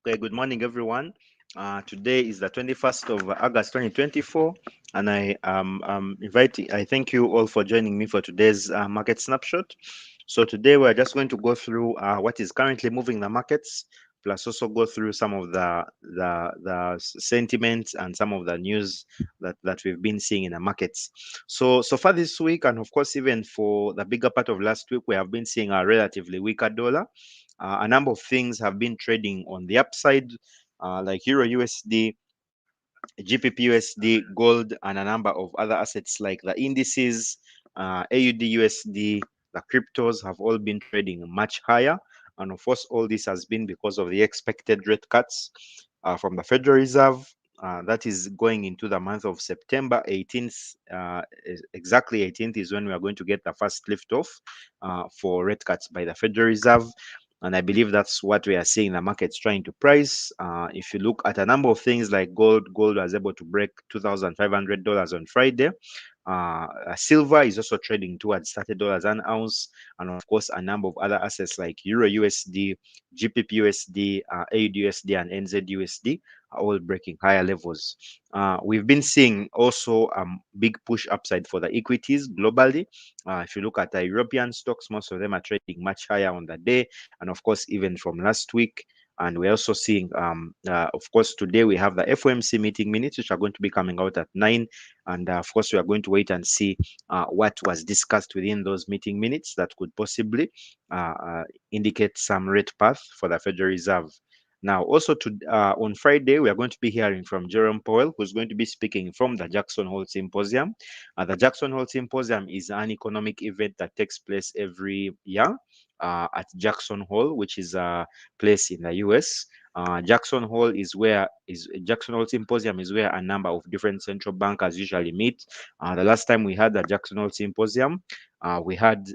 Okay, good morning, everyone. Today is the 21st of August 2024, and I thank you all for joining me for today's market snapshot. So today we're just going to go through what is currently moving the markets, plus also go through some of the sentiments and some of the news that we've been seeing in the markets. So far this week, and of course even for the bigger part of last week, we have been seeing a relatively weaker dollar. A number of things have been trading on the upside, like Euro USD, GBP USD, gold, and a number of other assets like the indices, AUD USD, the cryptos have all been trading much higher. And of course, all this has been because of the expected rate cuts from the Federal Reserve. That is going into the month of September 18th. Exactly 18th is when we are going to get the first lift off for rate cuts by the Federal Reserve. And I believe that's what we are seeing the markets trying to price. If you look at a number of things like gold was able to break $2,500 on Friday. Silver is also trading towards $30 an ounce. And of course, a number of other assets like Euro USD, GBP USD, AUD USD, and NZ USD are all breaking higher levels. We've been seeing also big push upside for the equities globally. If you look at the European stocks, most of them are trading much higher on the day. And of course, even from last week. And we're also seeing, of course, today we have the FOMC meeting minutes, which are going to be coming out at 9. And of course, we are going to wait and see what was discussed within those meeting minutes that could possibly indicate some rate path for the Federal Reserve. Now, also on Friday, we are going to be hearing from Jerome Powell, who's going to be speaking from the Jackson Hole Symposium. The Jackson Hole Symposium is an economic event that takes place every year at Jackson Hole, which is a place in the US. Jackson Hole Jackson Hole Symposium is where a number of different central bankers usually meet. The last time we had the Jackson Hole Symposium, we had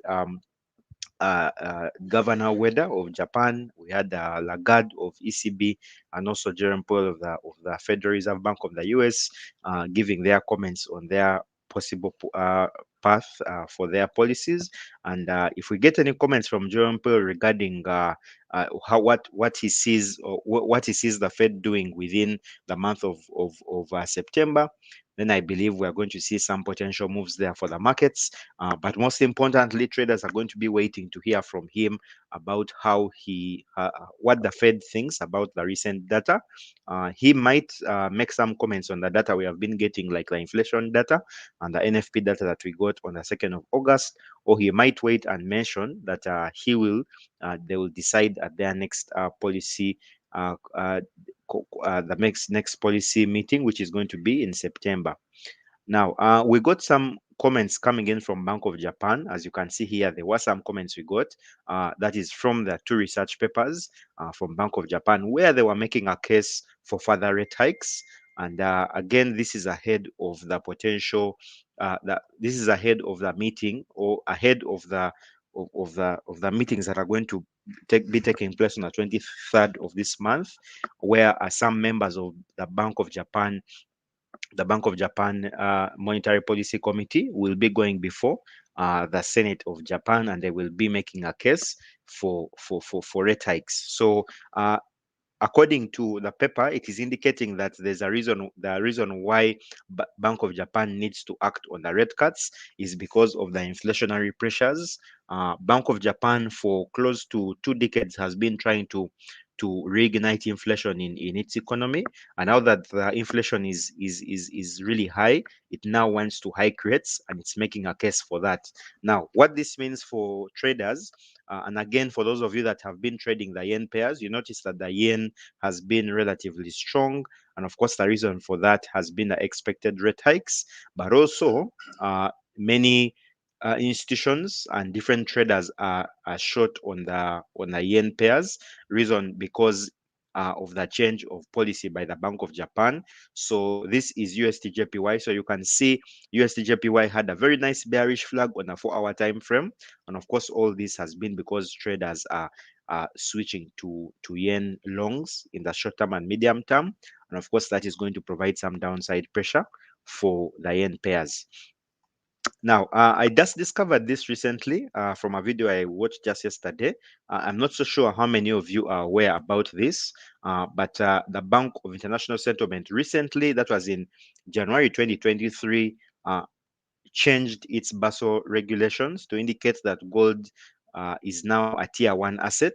Governor Ueda of Japan, we had Lagarde of ECB, and also Jerome Powell of the Federal Reserve Bank of the US, giving their comments on their possible path for their policies. And if we get any comments from Jerome Powell regarding what he sees or what he sees the Fed doing within the month of September, then I believe we are going to see some potential moves there for the markets. But most importantly, traders are going to be waiting to hear from him about what the Fed thinks about the recent data. He might make some comments on the data we have been getting, like the inflation data and the NFP data that we got on the 2nd of August, or he might wait and mention that they will decide at their next policy the next policy meeting, which is going to be in September. Now, we got some comments coming in from Bank of Japan. As you can see here, there were some comments we got. That is from the two research papers from Bank of Japan, where they were making a case for further rate hikes. And again, this is ahead of the potential. This is ahead of the meeting, or ahead of the meetings that are going to be taking place on the 23rd of this month, where some members of the Bank of Japan Monetary Policy Committee will be going before the Senate of Japan, and they will be making a case for rate hikes. So according to the paper, it is indicating that there's the reason why Bank of Japan needs to act on the rate cuts is because of the inflationary pressures. Bank of Japan for close to 2 decades has been trying to reignite inflation in its economy, and now that the inflation is really high, it now wants to hike rates, and it's making a case for that. Now, what this means for traders, and again, for those of you that have been trading the yen pairs, you notice that the yen has been relatively strong. And of course, the reason for that has been the expected rate hikes, but also many institutions and different traders are short on the yen pairs. Reason because of the change of policy by the Bank of Japan. So this is USD/JPY. So you can see USD/JPY had a very nice bearish flag on a 4-hour time frame, and of course, all this has been because traders are switching to yen longs in the short term and medium term, and of course, that is going to provide some downside pressure for the yen pairs. Now, I just discovered this recently from a video I watched just yesterday. I'm not so sure how many of you are aware about this, but the Bank of International Settlement recently, that was in January 2023, changed its Basel regulations to indicate that gold is now a tier one asset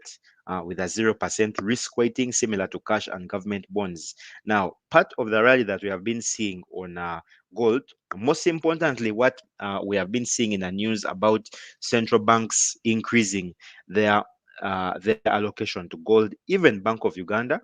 with a 0% risk weighting, similar to cash and government bonds. Now, part of the rally that we have been seeing on gold, most importantly, what we have been seeing in the news about central banks increasing their allocation to gold, even Bank of Uganda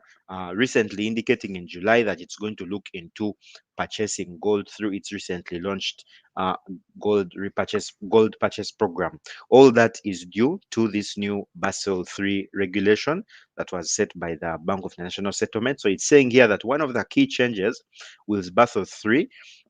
recently indicating in July that it's going to look into purchasing gold through its recently launched uh, gold purchase program. All that is due to this new Basel III regulation that was set by the Bank of National Settlement. So it's saying here that one of the key changes with Basel III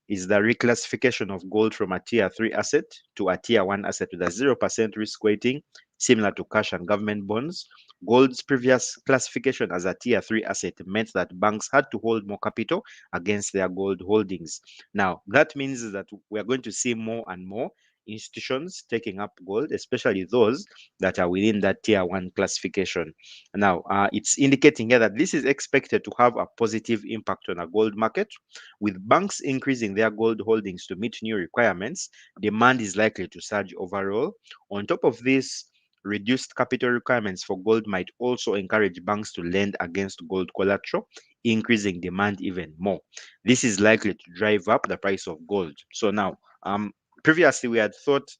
is the reclassification of gold from a tier 3 asset to a tier 1 asset with a 0% risk weighting, similar to cash and government bonds. Gold's previous classification as a tier 3 asset meant that banks had to hold more capital against their gold holdings. Now, that means that we are going to see more and more institutions taking up gold, especially those that are within that tier 1 classification. Now, it's indicating here that this is expected to have a positive impact on a gold market. With banks increasing their gold holdings to meet new requirements, demand is likely to surge overall. On top of this, reduced capital requirements for gold might also encourage banks to lend against gold collateral, increasing demand even more. This is likely to drive up the price of gold. So now, previously we had thought,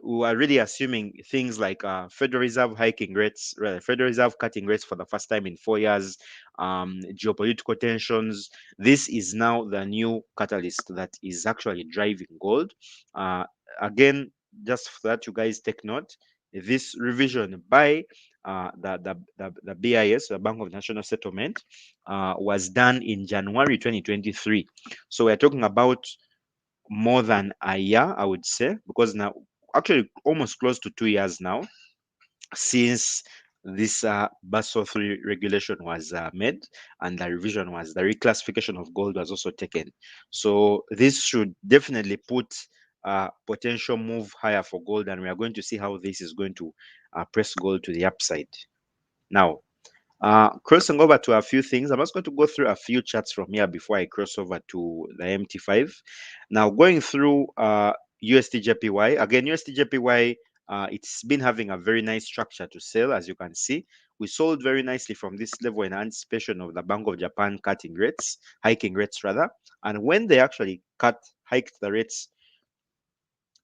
we were really assuming things like Federal Reserve hiking rates, Federal Reserve cutting rates for the first time in 4 years, geopolitical tensions. This is now the new catalyst that is actually driving gold. Uh, Again, just for that you guys take note, this revision by the BIS, the Bank of National Settlement, was done in January 2023. So we're talking about more than a year, I would say, because now actually almost close to 2 years now since this Basel III regulation was made, and the reclassification of gold was also taken. So this should definitely put potential move higher for gold, and we are going to see how this is going to press gold to the upside. Now, crossing over to a few things, I'm just going to go through a few charts from here before I cross over to the MT5. Now, going through USD JPY, again, USD JPY, it's been having a very nice structure to sell, as you can see. We sold very nicely from this level in anticipation of the Bank of Japan hiking rates rather. And when they actually hiked the rates,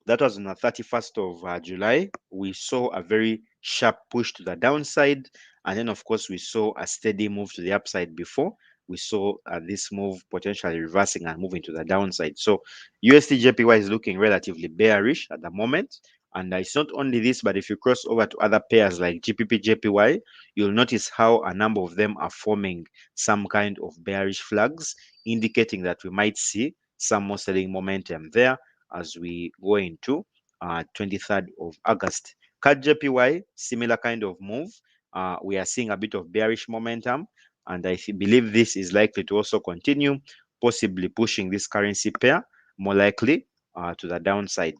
that was on the 31st of July. We saw a very sharp push to the downside. And then, of course, we saw a steady move to the upside before we saw this move potentially reversing and moving to the downside. So USD JPY is looking relatively bearish at the moment. And it's not only this, but if you cross over to other pairs like GPP JPY, you'll notice how a number of them are forming some kind of bearish flags, indicating that we might see some more selling momentum there as we go into 23rd of August. CAD JPY, similar kind of move. We are seeing a bit of bearish momentum, and I believe this is likely to also continue, possibly pushing this currency pair more likely to the downside.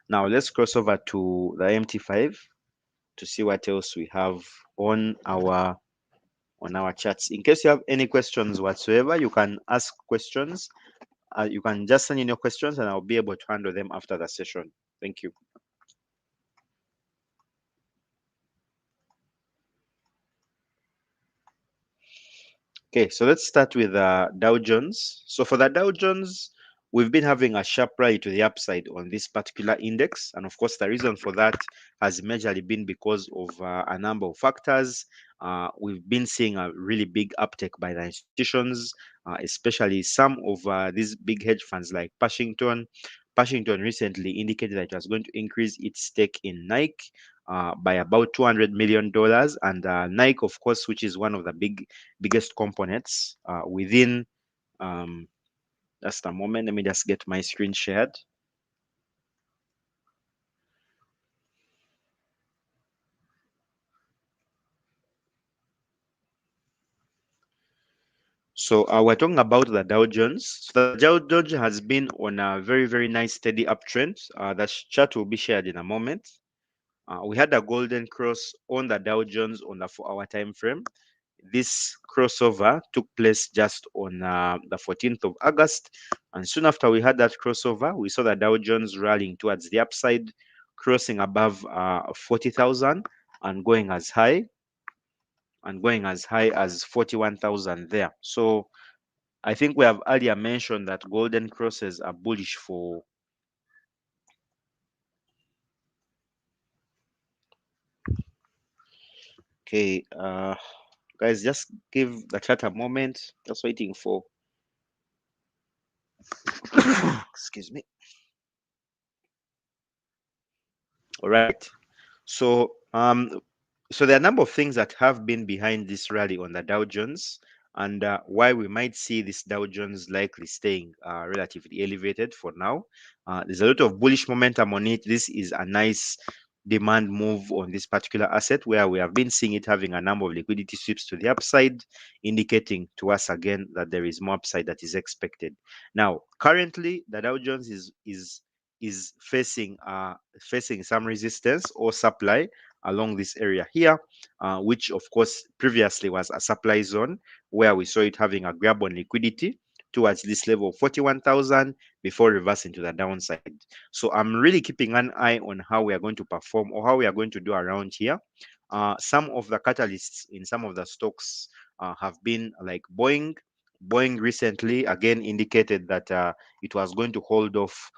Now let's cross over to the MT5 to see what else we have on our charts. In case you have any questions whatsoever, you can ask questions. You can just send in your questions and I'll be able to handle them after the session. Thank you. Okay, so let's start with Dow Jones. So for the Dow Jones, we've been having a sharp rally to the upside on this particular index. And of course, the reason for that has majorly been because of a number of factors. We've been seeing a really big uptake by the institutions, especially some of these big hedge funds like Washington. Washington recently indicated that it was going to increase its stake in Nike by about $200 million. And Nike, of course, which is one of the biggest components within. Just a moment, let me just get my screen shared. So we're talking about the Dow Jones. So the Dow Jones has been on a very, very nice steady uptrend. That chart will be shared in a moment. We had a golden cross on the Dow Jones on the 4-hour time frame. This crossover took place just on the 14th of August. And soon after we had that crossover, we saw the Dow Jones rallying towards the upside, crossing above 40,000 and going as high as 41,000 there. So I think we have earlier mentioned that golden crosses are bullish for. Okay, guys, just give the chat a moment. Just waiting for. Excuse me. All right. So, so there are a number of things that have been behind this rally on the Dow Jones, and why we might see this Dow Jones likely staying relatively elevated for now. There's a lot of bullish momentum on it. This is a nice demand move on this particular asset where we have been seeing it having a number of liquidity sweeps to the upside, indicating to us again that there is more upside that is expected. Now, currently, the Dow Jones is facing some resistance or supply along this area here, which of course previously was a supply zone where we saw it having a grab on liquidity towards this level of 41,000 before reversing to the downside. So I'm really keeping an eye on how we are going to perform or how we are going to do around here. Some of the catalysts in some of the stocks have been like Boeing. Boeing recently again indicated that it was going to hold off.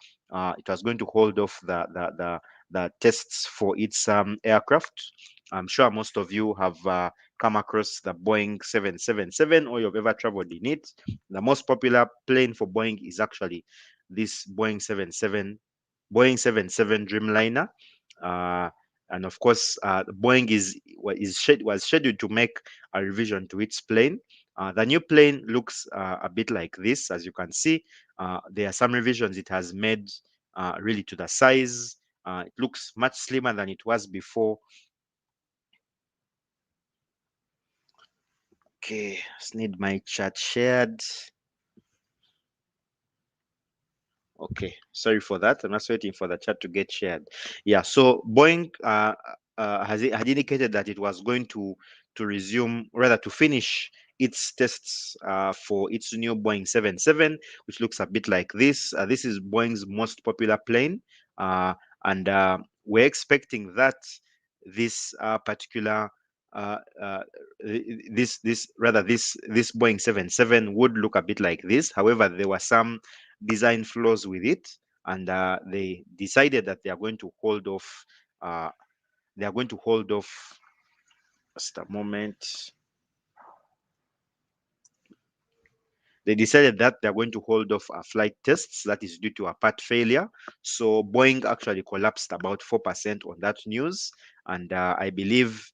It was going to hold off the tests for its aircraft. I'm sure most of you have come across the Boeing 777 or you've ever traveled in it. The most popular plane for Boeing is actually this Boeing 77 Dreamliner. Uh, and of course, Boeing was scheduled to make a revision to its plane. The new plane looks a bit like this, as you can see. There are some revisions it has made really to the size. It looks much slimmer than it was before. Okay, just need my chat shared. Okay, sorry for that. I'm just waiting for the chat to get shared. Yeah, so Boeing had indicated that it was going to resume, rather to finish its tests for its new Boeing 77, which looks a bit like this. This is Boeing's most popular plane, and we're expecting that this particular uh, uh, this Boeing 77 would look a bit like this. However, there were some design flaws with it, and they decided that they are going to hold off. They are going to hold off. Just a moment. They decided that they're going to hold off flight tests. That is due to a part failure. So Boeing actually collapsed about 4% on that news. And I believe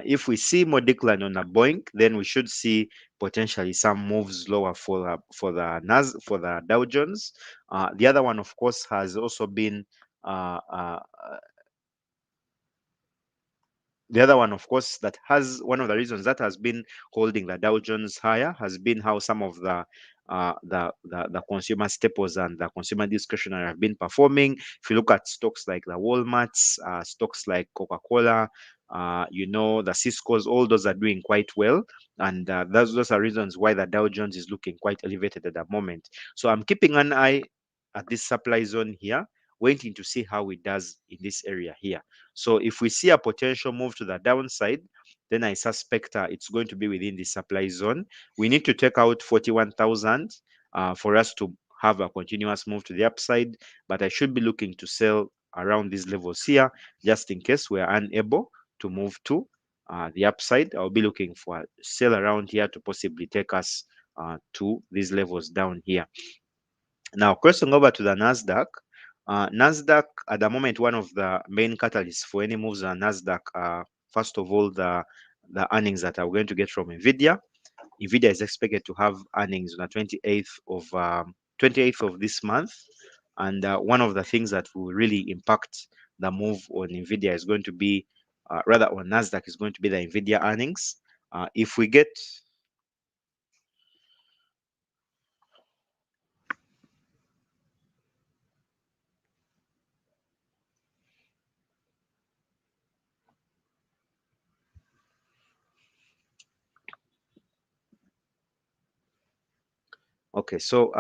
if we see more decline on a Boeing, then we should see potentially some moves lower for the Dow Jones. The other one, of course, has also been uh, uh, the other one, of course, that has one of the reasons that has been holding the Dow Jones higher has been how some of the consumer staples and the consumer discretionary have been performing. If you look at stocks like the Walmarts, stocks like Coca-Cola, the Cisco's, all those are doing quite well, and those are reasons why the Dow Jones is looking quite elevated at the moment. So I'm keeping an eye at this supply zone here, waiting to see how it does in this area here. So if we see a potential move to the downside, then I suspect it's going to be within the supply zone. We need to take out 41,000 for us to have a continuous move to the upside, but I should be looking to sell around these levels here, just in case we are unable to move to the upside. I'll be looking for a sell around here to possibly take us to these levels down here. Now, crossing over to the Nasdaq. Nasdaq at the moment, one of the main catalysts for any moves on Nasdaq are first of all the earnings that are going to get from Nvidia. Nvidia is expected to have earnings on the 28th of this month, and one of the things that will really impact the move on Nvidia is going to be, rather on Nasdaq, is going to be the Nvidia earnings. If we get Okay, so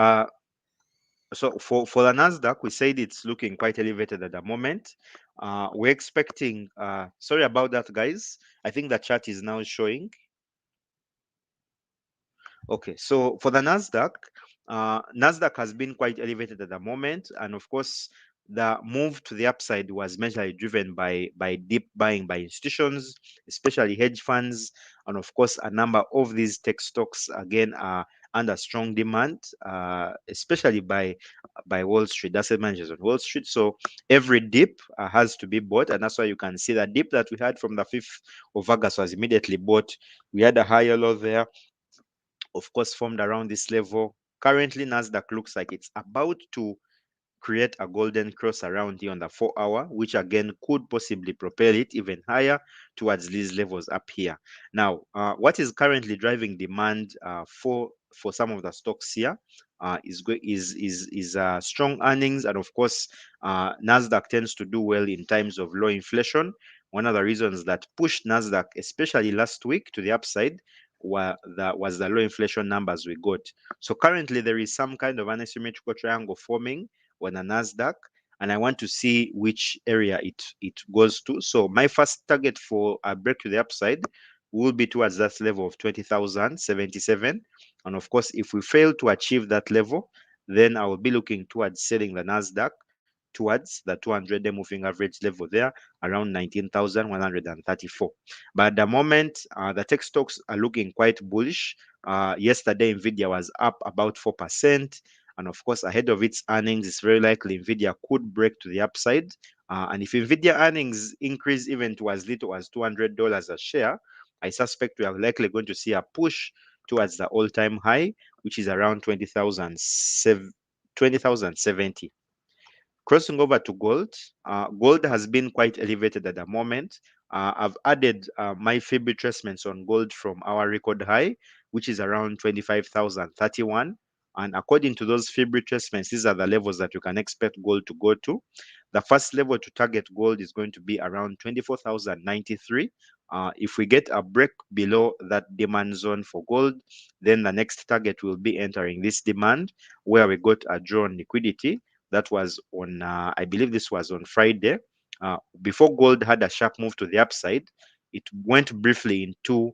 for the Nasdaq, we said it's looking quite elevated at the moment. We're expecting. Sorry about that, guys. I think the chart is now showing. Okay, so for the Nasdaq, Nasdaq has been quite elevated at the moment, and of course, the move to the upside was majorly driven by deep buying by institutions, especially hedge funds, and of course, a number of these tech stocks again are under strong demand, especially by Wall Street, asset managers on Wall Street. So every dip has to be bought, and that's why you can see the dip that we had from the 5th of August was immediately bought. We had a higher low there, of course, formed around this level. Currently, Nasdaq looks like it's about to create a golden cross around here on the 4 hour, which again could possibly propel it even higher towards these levels up here. Now, what is currently driving demand for some of the stocks here is strong earnings, and of course, Nasdaq tends to do well in times of low inflation. One of the reasons that pushed Nasdaq, especially last week, to the upside was the low inflation numbers we got. So currently, there is some kind of an asymmetrical triangle forming on a Nasdaq, and I want to see which area it goes to. So my first target for a break to the upside will be towards that level of 20,077. And of course, if we fail to achieve that level, then I will be looking towards selling the Nasdaq towards the 200-day moving average level there around 19,134. But at the moment, the tech stocks are looking quite bullish. Yesterday, Nvidia was up about 4%. And of course, ahead of its earnings, it's very likely Nvidia could break to the upside. And if Nvidia earnings increase even to as little as $200 a share, I suspect we are likely going to see a push towards the all-time high, which is around 20,070. Crossing over to gold, gold has been quite elevated at the moment. I've added my Fib retracements on gold from our record high, which is around 25,031. And according to those Fib retracements, these are the levels that you can expect gold to go to. The first level to target gold is going to be around 24,093. If we get a break below that demand zone for gold, then the next target will be entering this demand where we got a draw on liquidity. That was on, I believe this was on Friday. Before gold had a sharp move to the upside, it went briefly into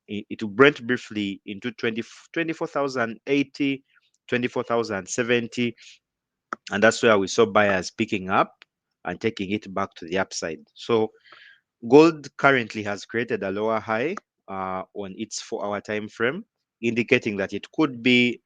it went briefly into 24,080, 24,070, and that's where we saw buyers picking up and taking it back to the upside. So gold currently has created a lower high on its 4 hour time frame, indicating that it could be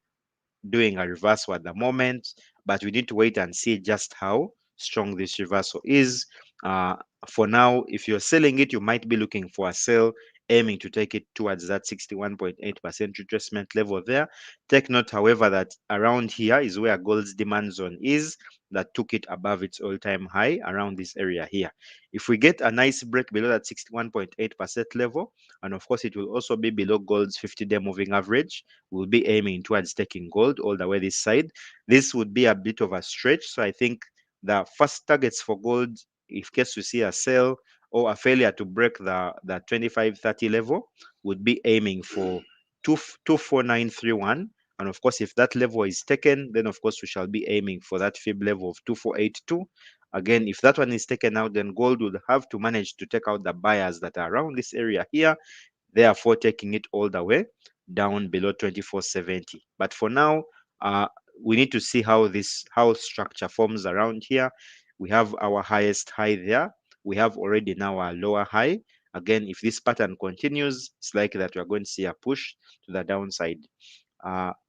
doing a reversal at the moment, but we need to wait and see just how strong this reversal is. Uh, for now, if you're selling it, you might be looking for a sell, aiming to take it towards that 61.8% retracement level there. Take note, however, that around here is where gold's demand zone is, that took it above its all-time high around this area here. If we get a nice break below that 61.8% level, and of course it will also be below gold's 50-day moving average, we'll be aiming towards taking gold all the way this side. This would be a bit of a stretch. So I think the first targets for gold, if case we see a sell or a failure to break the 2530 level, would be aiming for 24931. And of course, if that level is taken, then of course we shall be aiming for that fib level of 2482. Again, if that one is taken out, then gold would have to manage to take out the buyers that are around this area here, therefore taking it all the way down below 2470. But for now, we need to see how structure forms around here. We have our highest high there. We have already now a lower high. Again, if this pattern continues, it's likely that we are going to see a push to the downside.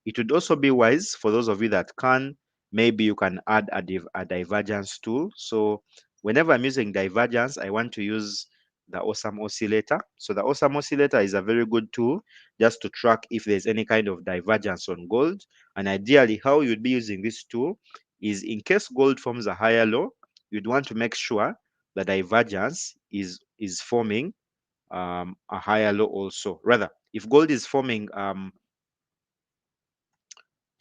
It would also be wise for those of you that can, maybe you can add a divergence tool. So whenever I'm using divergence, I want to use the awesome oscillator. So the awesome oscillator is a very good tool just to track if there's any kind of divergence on gold. And ideally, how you'd be using this tool is in case gold forms a higher low, you'd want to make sure the divergence is forming a higher low also. Rather, if gold is forming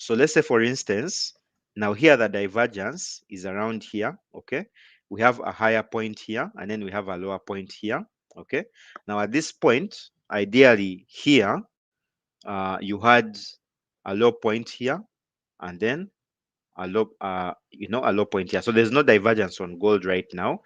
so let's say, for instance, now here the divergence is around here, okay? We have a higher point here, and then we have a lower point here, okay? Now at this point, ideally here, you had a low point here, and then a low point here. So there's no divergence on gold right now.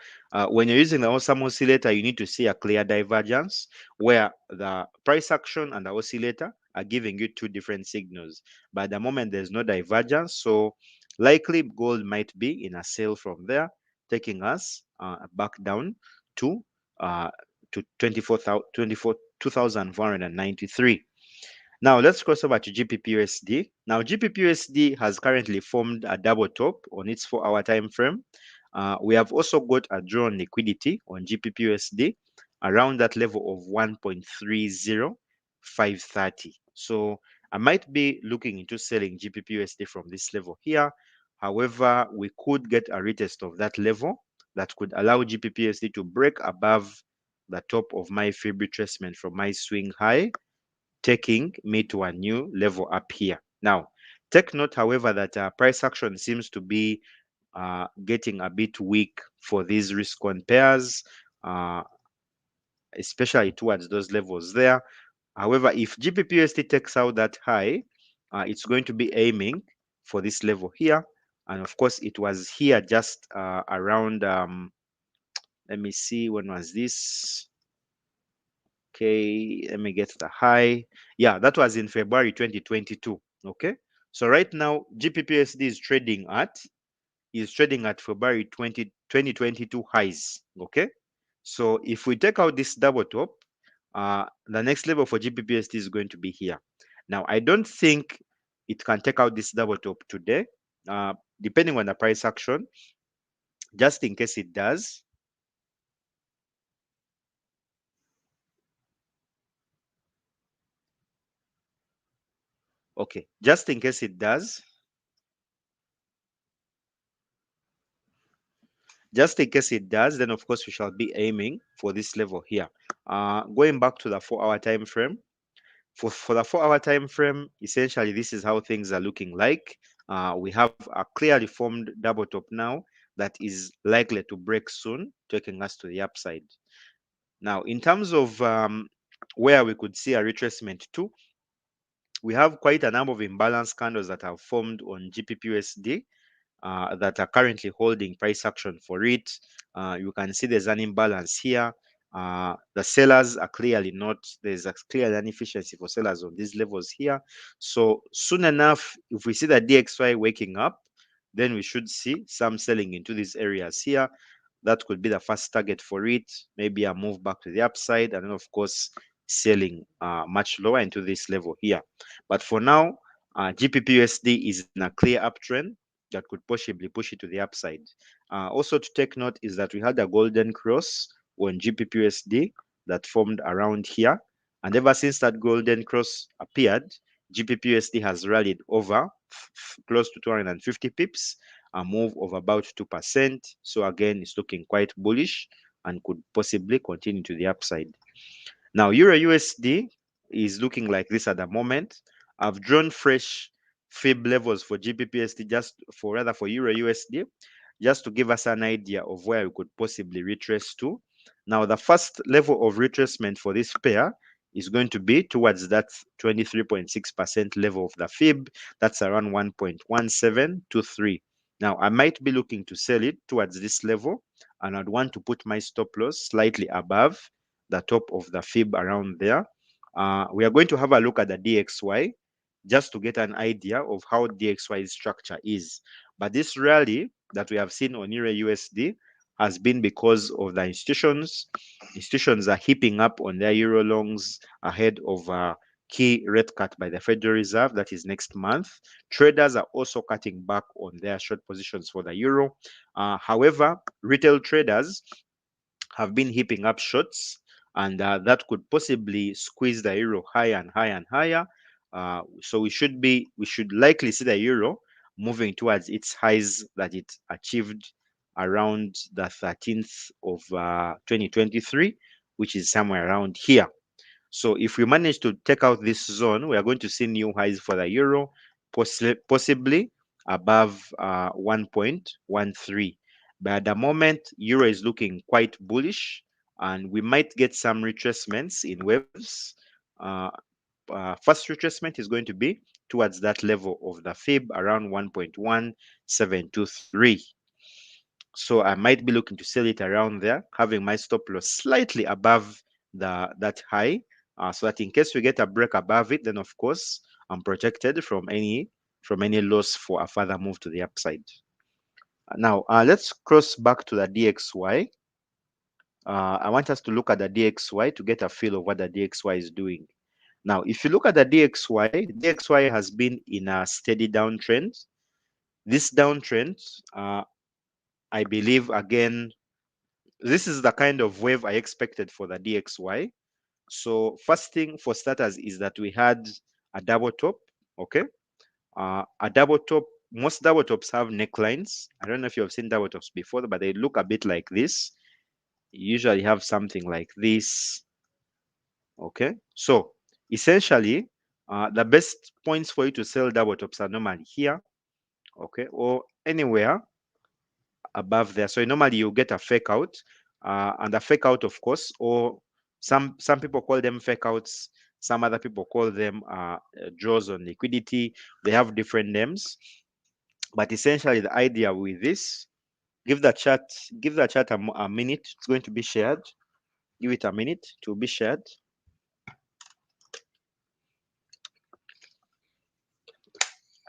When you're using the awesome oscillator, you need to see a clear divergence where the price action and the oscillator are giving you two different signals. But at the moment, there's no divergence. So likely gold might be in a sale from there, taking us back down to uh, to 2,493. Now let's cross over to GBP/USD. Now GBP/USD has currently formed a double top on its 4-hour time frame. We have also got a drawn liquidity on GBP/USD around that level of 1.30530. So I might be looking into selling GBP/USD from this level here. However, we could get a retest of that level that could allow GBP/USD to break above the top of my fib retracement from my swing high, taking me to a new level up here. Now, take note, however, that price action seems to be getting a bit weak for these risk on pairs, uh, especially towards those levels there. However, if GBP/USD takes out that high, it's going to be aiming for this level here. And of course, it was here just around, let me see, when was this? Okay, let me get the high. Yeah, that was in February 2022. Okay, so right now GBP/USD is trading at February 2022 highs. Okay, so if we take out this double top, the next level for GBP/USD is going to be here. Now, I don't think it can take out this double top today, depending on the price action. Just in case it does, okay, just in case it does, just in case it does, then of course we shall be aiming for this level here. Going back to the 4-hour time frame, for the 4-hour time frame, essentially this is how things are looking like. We have a clearly formed double top now that is likely to break soon, taking us to the upside. Now, in terms of where we could see a retracement to, we have quite a number of imbalance candles that have formed on GBP/USD that are currently holding price action for it. You can see there's an imbalance here. The sellers are clearly not, there's a clear inefficiency for sellers on these levels here. So soon enough, if we see the DXY waking up, then we should see some selling into these areas here. That could be the first target for it. Maybe a move back to the upside, and then of course selling much lower into this level here. But for now, GBP/USD is in a clear uptrend that could possibly push it to the upside. Also to take note is that we had a golden cross on GBP/USD that formed around here, and ever since that golden cross appeared, GBP/USD has rallied over close to 250 pips, a move of about 2%. So again, it's looking quite bullish and could possibly continue to the upside. Now, Euro USD is looking like this at the moment. I've drawn fresh fib levels for GBP/USD, for Euro USD, just to give us an idea of where we could possibly retrace to. Now, the first level of retracement for this pair is going to be towards that 23.6% level of the fib. That's around 1.1723. Now, I might be looking to sell it towards this level, and I'd want to put my stop loss slightly above the top of the fib around there. We are going to have a look at the DXY just to get an idea of how DXY structure is. But this rally that we have seen on Euro USD has been because of the institutions. Institutions are heaping up on their Euro longs ahead of a key rate cut by the Federal Reserve, that is next month. Traders are also cutting back on their short positions for the Euro. However, retail traders have been heaping up shorts, and that could possibly squeeze the euro higher and higher and higher. So we should likely see the euro moving towards its highs that it achieved around the 13th of 2023, which is somewhere around here. So if we manage to take out this zone, we are going to see new highs for the euro, possibly above 1.13. But at the moment, euro is looking quite bullish, and we might get some retracements in waves. Uh, first retracement is going to be towards that level of the fib around 1.1723. So I might be looking to sell it around there, having my stop loss slightly above that high, so that in case we get a break above it, then of course I'm protected from any loss for a further move to the upside. Now let's cross back to the DXY. I want us to look at the DXY to get a feel of what the DXY is doing. Now, if you look at the DXY has been in a steady downtrend. This downtrend, I believe, again, this is the kind of wave I expected for the DXY. So first thing for starters is that we had a double top, okay? A double top, most double tops have necklines. I don't know if you have seen double tops before, but they look a bit like this. You usually have something like this, okay? So essentially, the best points for you to sell double tops are normally here, okay, or anywhere above there. So normally you get a fake out, and a fake out, of course, or some people call them fake outs, some other people call them draws on liquidity. They have different names, but essentially the idea with this, give the chat a minute. It's going to be shared. Give it a minute to be shared.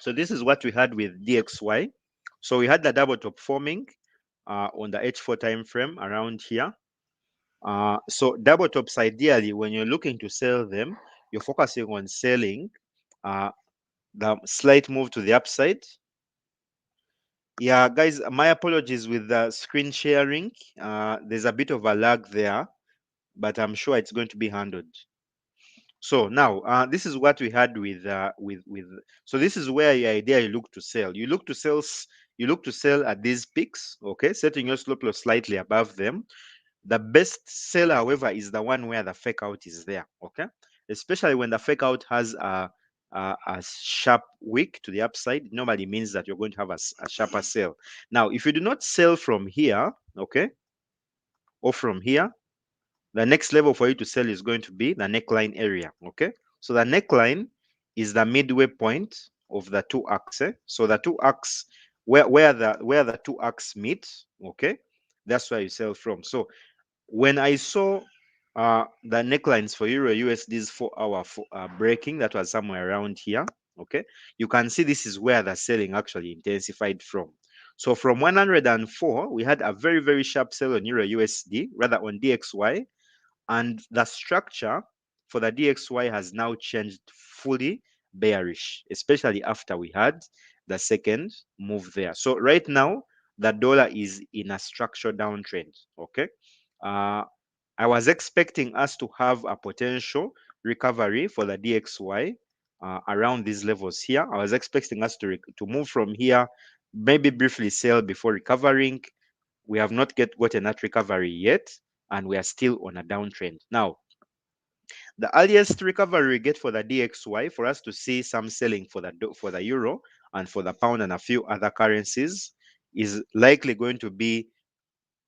So this is what we had with DXY. So we had the double top forming on the H4 time frame around here. So double tops, ideally, when you're looking to sell them, you're focusing on selling the slight move to the upside. Yeah, guys, my apologies with the screen sharing. There's a bit of a lag there, but I'm sure it's going to be handled. So now, this is what we had with. So this is where your idea you look to sell. You look to sell. You look to sell at these peaks, okay, setting your stop loss slightly above them. The best sell, however, is the one where the fake out is there, okay? Especially when the fake out has a sharp wick to the upside, it normally means that you're going to have a sharper sell. Now, if you do not sell from here, okay, or from here, the next level for you to sell is going to be the neckline area, okay? So the neckline is the midway point of the two axes. So the two axes, where the two axes meet, okay, that's where you sell from. So when I saw the necklines for Euro USD's 4-hour breaking, that was somewhere around here, okay, you can see this is where the selling actually intensified from. So from 104, we had a very, very sharp sell on Euro USD, rather on DXY, and the structure for the DXY has now changed fully bearish, especially after we had the second move there. So right now, the dollar is in a structural downtrend, okay? I was expecting us to have a potential recovery for the DXY around these levels here. I was expecting us to move from here, maybe briefly sell before recovering. We have not gotten that recovery yet, and we are still on a downtrend. Now, the earliest recovery we get for the DXY, for us to see some selling for the euro and for the pound and a few other currencies, is likely going to be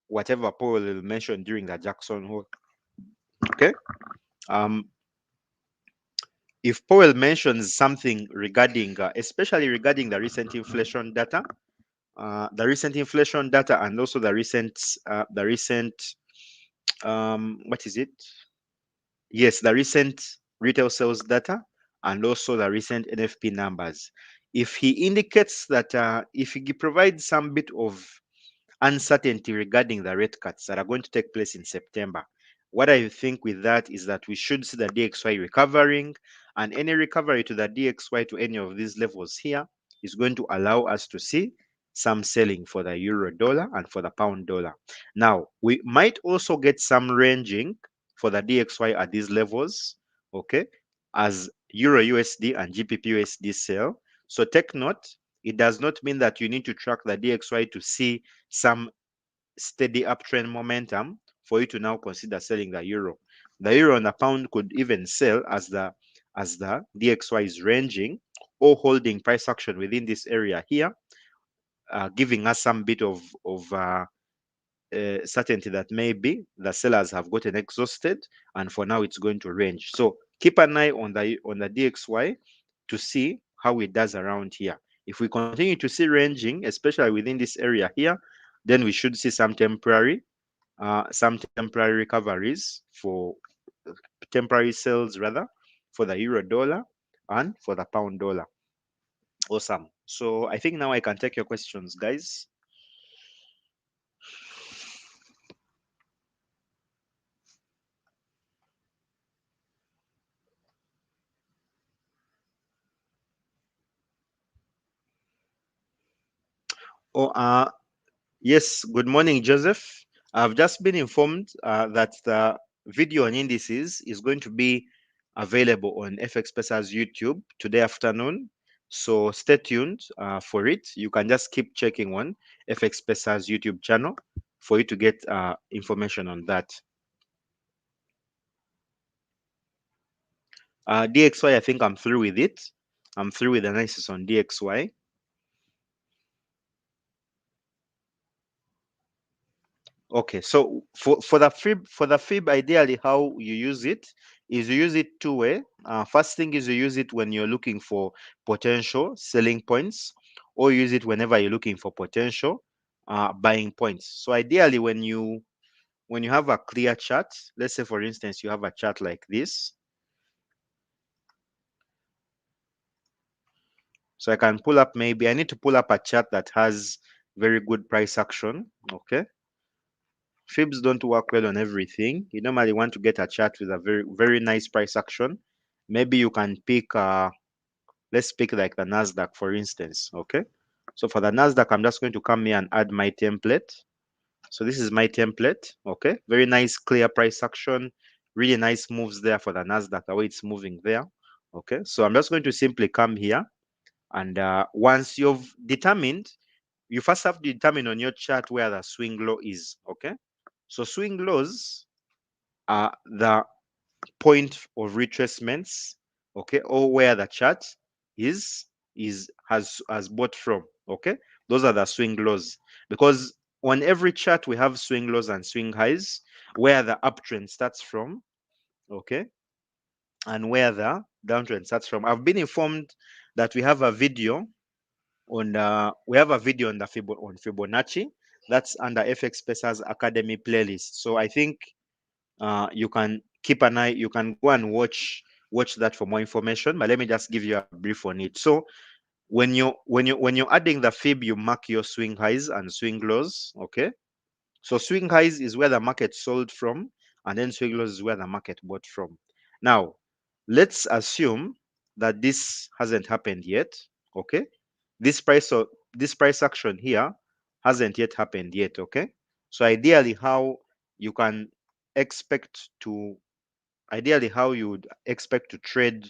whatever Powell will mention during the Jackson Hole. Okay. If Powell mentions something regarding, especially regarding the recent inflation data, and also the recent, what is it? Yes, the recent retail sales data and also the recent NFP numbers. If he indicates that, if he provides some bit of uncertainty regarding the rate cuts that are going to take place in September, what I think with that is that we should see the DXY recovering, and any recovery to the DXY to any of these levels here is going to allow us to see some selling for the euro dollar and for the pound dollar. Now, we might also get some ranging for the DXY at these levels, okay, as euro USD and GBP USD sell. So take note, it does not mean that you need to track the DXY to see some steady uptrend momentum for you to now consider selling the euro. The euro and the pound could even sell as the DXY is ranging or holding price action within this area here, giving us some bit of certainty that maybe the sellers have gotten exhausted and for now it's going to range. So keep an eye on the DXY to see how it does around here. If we continue to see ranging, especially within this area here, then we should see some temporary recoveries for temporary sales rather for the euro dollar and for the pound dollar. Awesome. So I think now I can take your questions, guys. Oh, yes. Good morning, Joseph. I've just been informed that the video on indices is going to be available on FX Pesa's YouTube today afternoon. So stay tuned for it. You can just keep checking on FX Pesa's YouTube channel for you to get information on that. DXY, I think I'm through with it. I'm through with analysis on DXY. Okay, so for the fib, ideally how you use it is you use it two way. First thing is you use it when you're looking for potential selling points, or you use it whenever you're looking for potential buying points. So ideally, when you have a clear chart, let's say for instance you have a chart like this. So I can pull up, maybe I need to pull up a chart that has very good price action. Okay. Fibs don't work well on everything. You normally want to get a chart with a very nice price action. Maybe you can pick let's pick like the Nasdaq for instance. Okay. So for the Nasdaq, I'm just going to come here and add my template. So this is my template. Okay. Very nice clear price action. Really nice moves there for the Nasdaq, the way it's moving there. Okay. So I'm just going to simply come here, and once you've determined, you first have to determine on your chart where the swing low is. Okay. So swing lows are the point of retracements, okay, or where the chart has bought from. Okay, those are the swing lows, because on every chart we have swing lows and swing highs, where the uptrend starts from, okay, and where the downtrend starts from. I've been informed that we have a video on the Fibonacci. That's under FX Pesa's Academy playlist. So I think you can keep an eye. You can go and watch that for more information. But let me just give you a brief on it. So when you're adding the fib, you mark your swing highs and swing lows. Okay. So swing highs is where the market sold from, and then swing lows is where the market bought from. Now, let's assume that this hasn't happened yet. Okay. This price or this price action here hasn't yet happened yet. Okay. So you can expect to ideally how you would expect to trade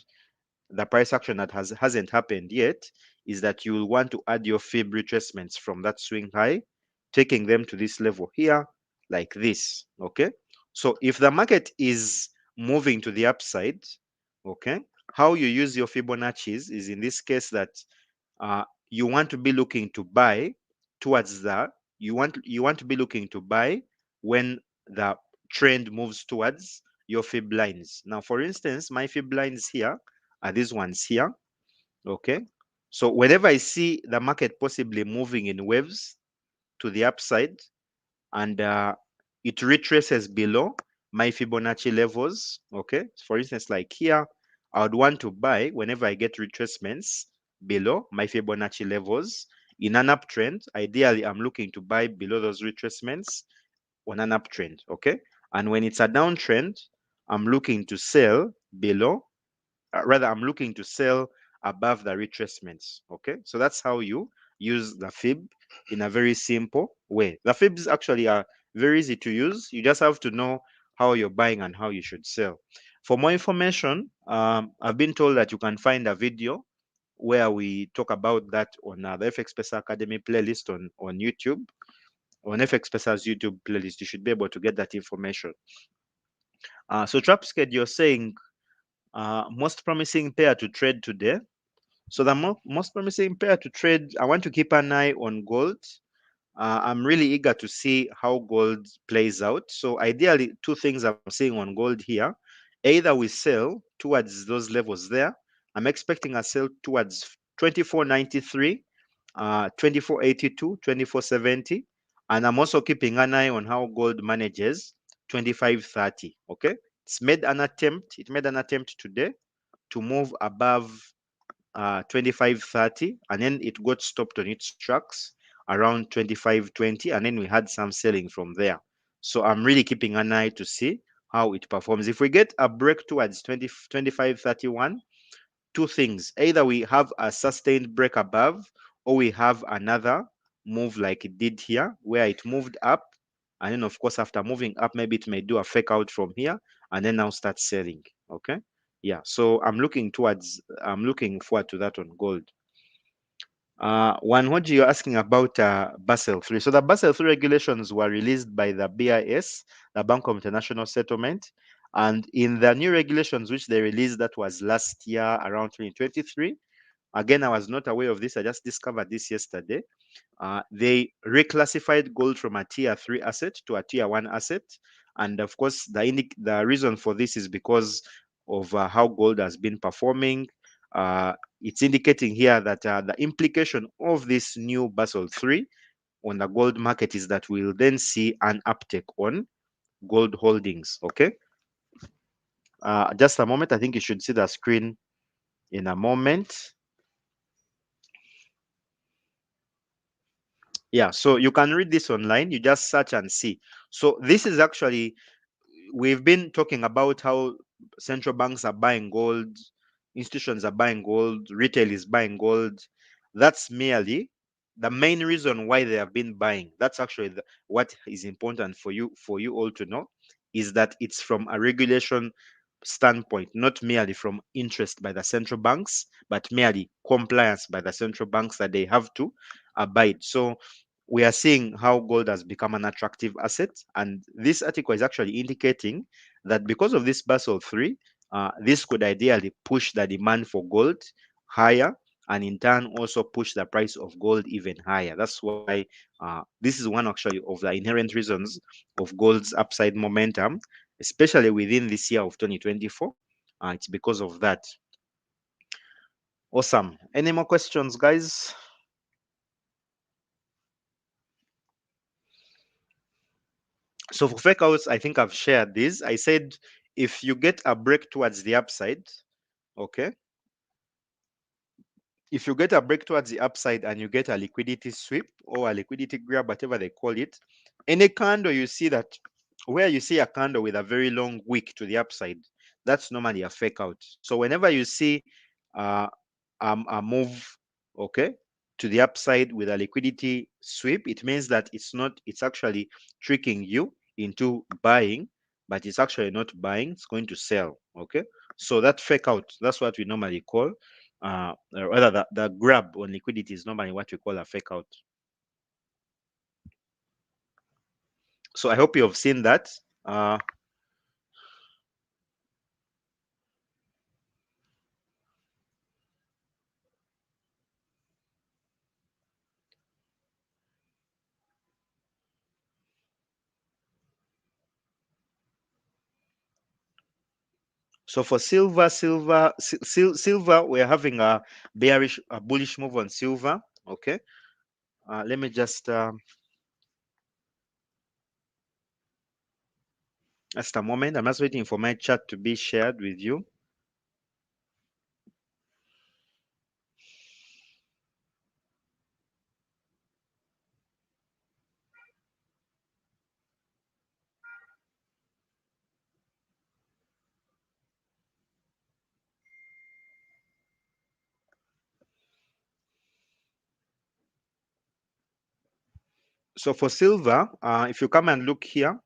the price action that hasn't happened yet is that you will want to add your fib retracements from that swing high, taking them to this level here like this. Okay. So if the market is moving to the upside, okay, how you use your Fibonacci's is in this case that you want to be looking to buy towards the you want to be looking to buy when the trend moves towards your fib lines. Now, for instance, my fib lines here are these ones here. Okay. So whenever I see the market possibly moving in waves to the upside, and it retraces below my Fibonacci levels. Okay. For instance, like here, I would want to buy whenever I get retracements below my Fibonacci levels. In an uptrend, ideally, I'm looking to buy below those retracements on an uptrend. Okay. And when it's a downtrend, I'm looking to sell below, rather, I'm looking to sell above the retracements. Okay. So that's how you use the fib in a very simple way. The fibs actually are very easy to use. You just have to know how you're buying and how you should sell. For more information, I've been told that you can find a video where we talk about that on the FX Pesa Academy playlist on YouTube. On FX Pesa's YouTube playlist, you should be able to get that information. So Trapsked, you're saying most promising pair to trade today. So the most promising pair to trade, I want to keep an eye on gold. I'm really eager to see how gold plays out. So ideally, two things I'm seeing on gold here. Either we sell towards those levels there. I'm expecting a sell towards 24.93, 24.82, 24.70. And I'm also keeping an eye on how gold manages 25.30. Okay. It made an attempt today to move above 25.30, and then it got stopped on its tracks around 25.20, and then we had some selling from there. So I'm really keeping an eye to see how it performs. If we get a break towards 25.31, two things: either we have a sustained break above, or we have another move like it did here, where it moved up, and then of course after moving up, maybe it may do a fake out from here and then now start selling. Okay. Yeah, so I'm looking forward to that on gold. One, what you're asking about Basel III. So the Basel III regulations were released by the BIS, the Bank of International Settlement, and in the new regulations which they released, that was last year around 2023. Again, I was not aware of this. I just discovered this yesterday. They reclassified gold from a tier 3 asset to a tier 1 asset. And of course, the reason for this is because of how gold has been performing. It's indicating here that the implication of this new Basel III on the gold market is that we'll then see an uptick on gold holdings. Okay. Just a moment. I think you should see the screen in a moment. Yeah, so you can read this online. You just search and see. So this is actually, we've been talking about how central banks are buying gold, institutions are buying gold, retail is buying gold. That's merely the main reason why they have been buying. That's actually what is important for you all to know, is that it's from a regulation standpoint, not merely from interest by the central banks, but merely compliance by the central banks that they have to abide. So we are seeing how gold has become an attractive asset. And this article is actually indicating that because of this Basel III, this could ideally push the demand for gold higher, and in turn also push the price of gold even higher. That's why this is one actually of the inherent reasons of gold's upside momentum, especially within this year of 2024. It's because of that. Awesome. Any more questions, guys? So for fake outs, I think I've shared this. I said if you get a break towards the upside, okay, if you get a break towards the upside and you get a liquidity sweep or a liquidity grab, whatever they call it, any candle you see that, where you see a candle with a very long wick to the upside, that's normally a fake out. So whenever you see uh, a move, okay, to the upside with a liquidity sweep, it means that it's actually tricking you into buying, but it's actually not buying, it's going to sell. Okay, so that fake out, that's what we normally call or rather the grab on liquidity is normally what we call a fake out. So I hope you have seen that. uh, so for silver, we're having a bullish move on silver. Okay, let me just a moment. I'm just waiting for my chart to be shared with you. So for silver, if you come and look here,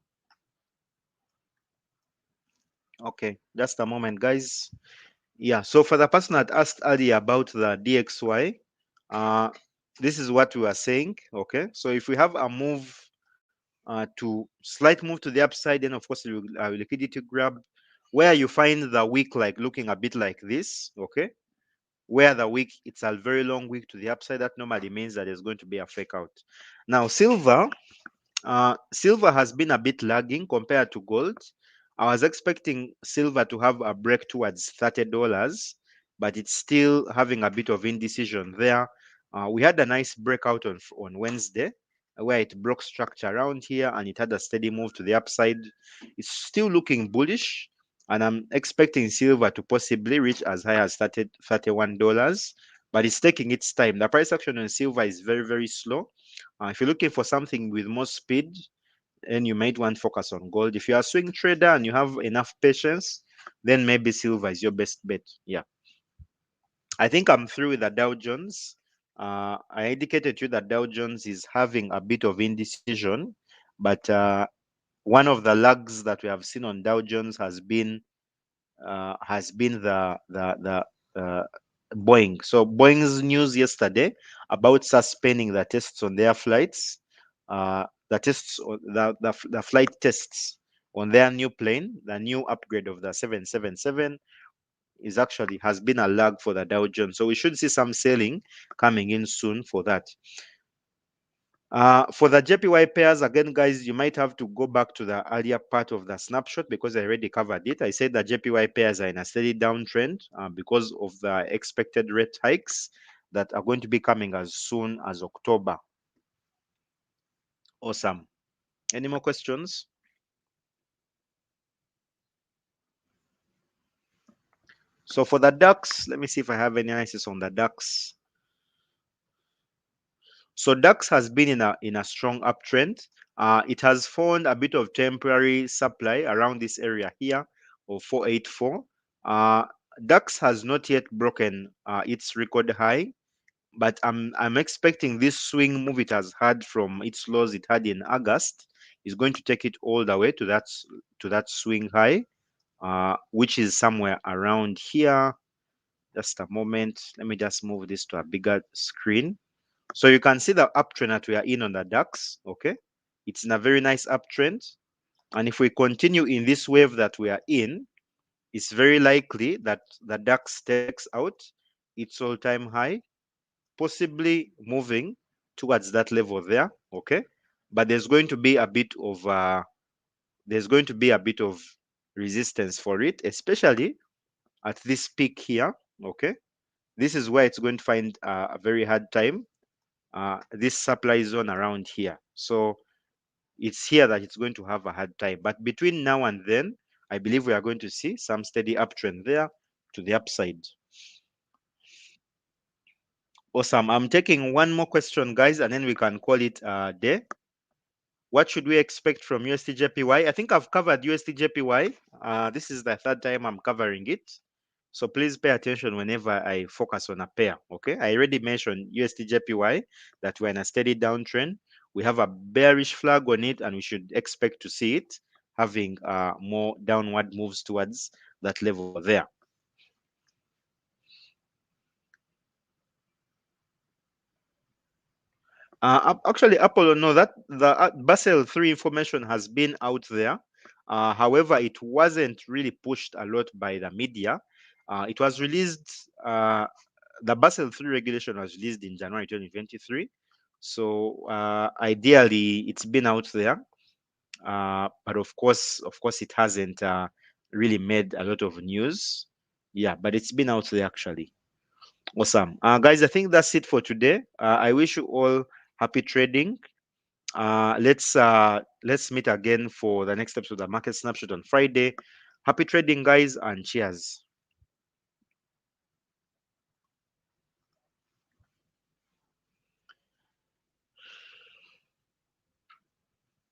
okay, just a moment, guys. Yeah, so for the person that asked earlier about the DXY, this is what we were saying. Okay, so if we have a move to slight move to the upside, then of course liquidity grab, where you find the wick like looking a bit like this. Okay, where the wick, it's a very long wick to the upside, that normally means that there's going to be a fake out. Now silver has been a bit lagging compared to gold. I was expecting silver to have a break towards $30, but it's still having a bit of indecision there. We had a nice breakout on Wednesday where it broke structure around here and it had a steady move to the upside. It's still looking bullish, and I'm expecting silver to possibly reach as high as $31, but it's taking its time. The price action on silver is very, very slow. If you're looking for something with more speed, then you might want to focus on gold. If you are a swing trader and you have enough patience, then maybe silver is your best bet. Yeah. I think I'm through with the Dow Jones. I indicated to you that Dow Jones is having a bit of indecision, but one of the lags that we have seen on Dow Jones has been the Boeing. So Boeing's news yesterday about suspending the tests on their flights, the tests, the flight tests on their new plane, the new upgrade of the 777 is actually has been a lag for the Dow Jones. So we should see some selling coming in soon for that. For the JPY pairs, again, guys, you might have to go back to the earlier part of the snapshot because I already covered it. I said the JPY pairs are in a steady downtrend because of the expected rate hikes that are going to be coming as soon as October. Awesome. Any more questions? So for the DAX, let me see if I have any analysis on the DAX. So DAX has been in a strong uptrend. It has found a bit of temporary supply around this area here of 484. DAX has not yet broken its record high, but I'm expecting this swing move it has had from its lows it had in August is going to take it all the way to that swing high, which is somewhere around here. Just a moment. Let me just move this to a bigger screen. So you can see the uptrend that we are in on the DAX. Okay, it's in a very nice uptrend, and if we continue in this wave that we are in, it's very likely that the DAX takes out its all-time high, possibly moving towards that level there. Okay, but there's going to be a bit of resistance for it, especially at this peak here. Okay, this is where it's going to find a very hard time, this supply zone around here. So it's here that it's going to have a hard time. But between now and then, I believe we are going to see some steady uptrend there to the upside. Awesome. I'm taking one more question, guys, and then we can call it a day. What should we expect from USD I think I've covered USD this is the third time I'm covering it. So please pay attention whenever I focus on a pair. Okay. I already mentioned USD that we're in a steady downtrend. We have a bearish flag on it, and we should expect to see it having more downward moves towards that level there. Actually, Apollo, no, that the Basel III information has been out there. However, it wasn't really pushed a lot by the media. It was released, the Basel III regulation was released in January 2023. So ideally, it's been out there. But of course, it hasn't really made a lot of news. Yeah, but it's been out there actually. Awesome. Guys, I think that's it for today. I wish you all happy trading. Let's meet again for the next episode of the Market Snapshot on Friday. Happy trading, guys, and cheers.